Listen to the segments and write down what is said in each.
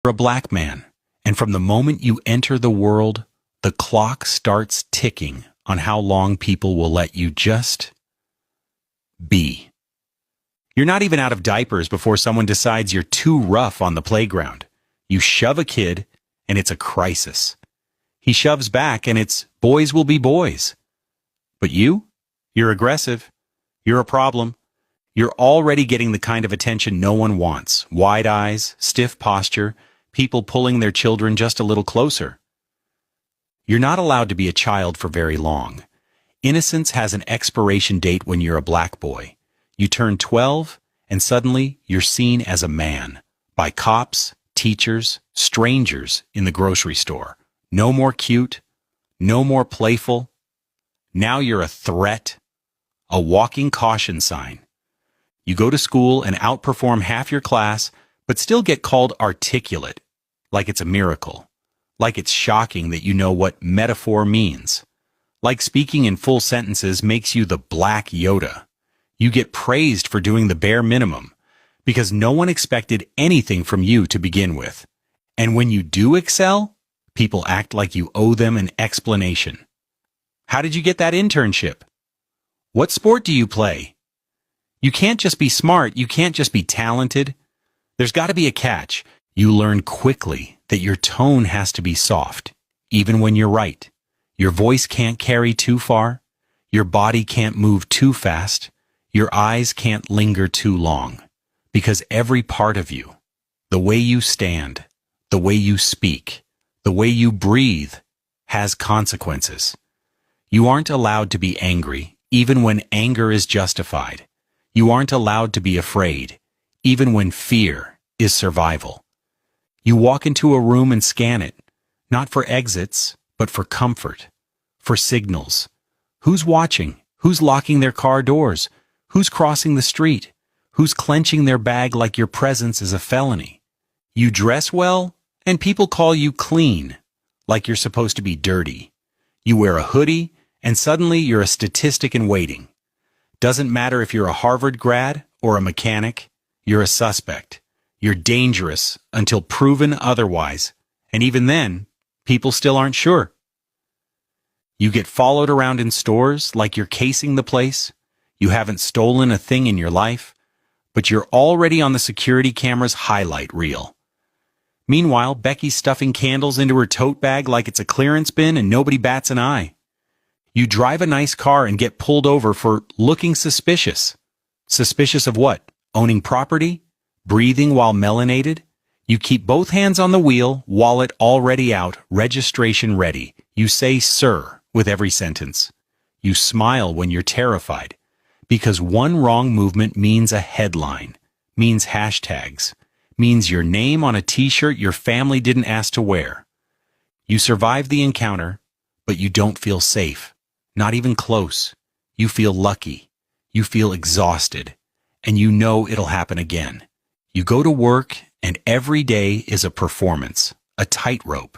You're a black man, and from the moment you enter the world, the clock starts ticking on how long people will let you just be. You're not even out of diapers before someone decides you're too rough on the playground. You shove a kid, and it's a crisis. He shoves back, and it's boys will be boys. But you're aggressive. You're a problem. You're already getting the kind of attention no one wants. Wide eyes, stiff posture, people pulling their children just a little closer. You're not allowed to be a child for very long. Innocence has an expiration date when you're a black boy. You turn 12, and suddenly you're seen as a man by cops, teachers, strangers in the grocery store. No more cute, no more playful. Now you're a threat, a walking caution sign. You go to school and outperform half your class, but still get called articulate, like it's a miracle, like it's shocking that you know what metaphor means, like speaking in full sentences makes you the Black Yoda. You get praised for doing the bare minimum, because no one expected anything from you to begin with. And when you do excel, people act like you owe them an explanation. How did you get that internship? What sport do you play? You can't just be smart, you can't just be talented. There's got to be a catch. You learn quickly that your tone has to be soft, even when you're right. Your voice can't carry too far. Your body can't move too fast. Your eyes can't linger too long. Because every part of you, the way you stand, the way you speak, the way you breathe, has consequences. You aren't allowed to be angry, even when anger is justified. You aren't allowed to be afraid, even when fear is survival. You walk into a room and scan it, not for exits, but for comfort, for signals. Who's watching? Who's locking their car doors? Who's crossing the street? Who's clenching their bag like your presence is a felony? You dress well, and people call you clean, like you're supposed to be dirty. You wear a hoodie, and suddenly you're a statistic in waiting. Doesn't matter if you're a Harvard grad or a mechanic, you're a suspect. You're dangerous until proven otherwise, and even then, people still aren't sure. You get followed around in stores like you're casing the place. You haven't stolen a thing in your life, but you're already on the security camera's highlight reel. Meanwhile, Becky's stuffing candles into her tote bag like it's a clearance bin and nobody bats an eye. You drive a nice car and get pulled over for looking suspicious. Suspicious of what? Owning property? Breathing while melanated? You keep both hands on the wheel, wallet already out, registration ready. You say sir with every sentence. You smile when you're terrified, because one wrong movement means a headline, means hashtags, means your name on a t-shirt your family didn't ask to wear. You survive the encounter, but you don't feel safe, not even close. You feel lucky. You feel exhausted, and you know it'll happen again. You go to work, and every day is a performance, a tightrope.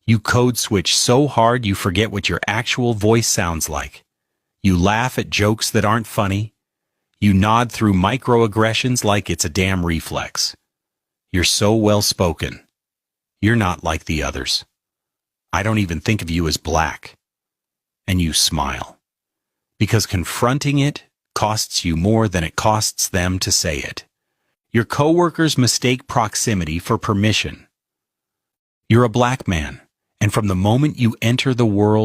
You code switch so hard you forget what your actual voice sounds like. You laugh at jokes that aren't funny. You nod through microaggressions like it's a damn reflex. You're so well-spoken. You're not like the others. I don't even think of you as black. And you smile. Because confronting it costs you more than it costs them to say it. Your coworkers mistake proximity for permission. You're a black man, and from the moment you enter the world,